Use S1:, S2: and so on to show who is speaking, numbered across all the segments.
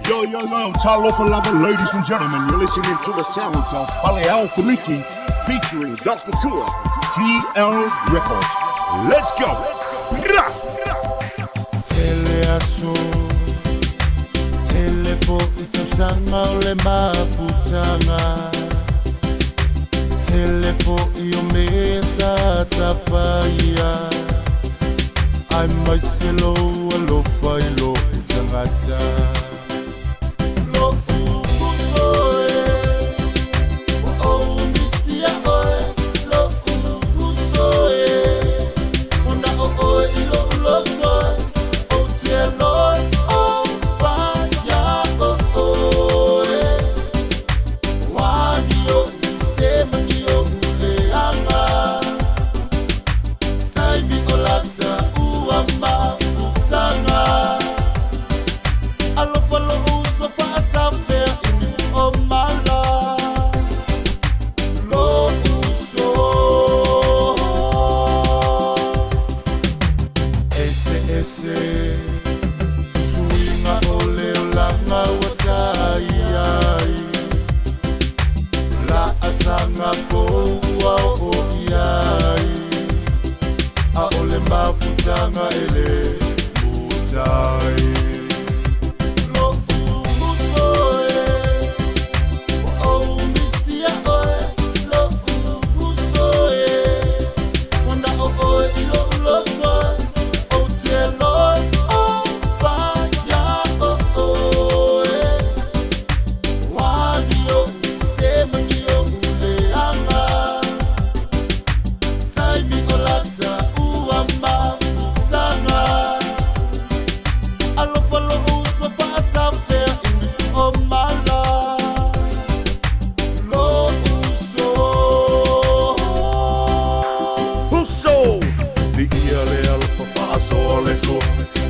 S1: Yo, talofa lava, ladies and gentlemen, you're listening to the sounds of Paleal Funiki featuring Dr. Tua, TL Records. Let's go!
S2: Teleaso, telefo itusanga ole mafutanga, telefo iomesa tafaya, I myself alofa ilo utangata.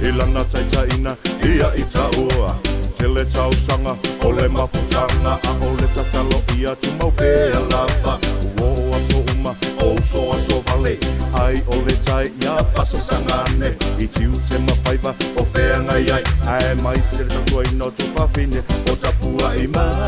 S1: Ilana taitaina, ia itaua Tele tausanga, ole mafutanga A ole tatalo ia tumaupea lava Uo aso uma, oso aso vale Ai ole tai ia pasa sangane I tiu te mawhaiva, o whea ngai ai Ai mai sere tatua ino tu pawhine O tapua i mai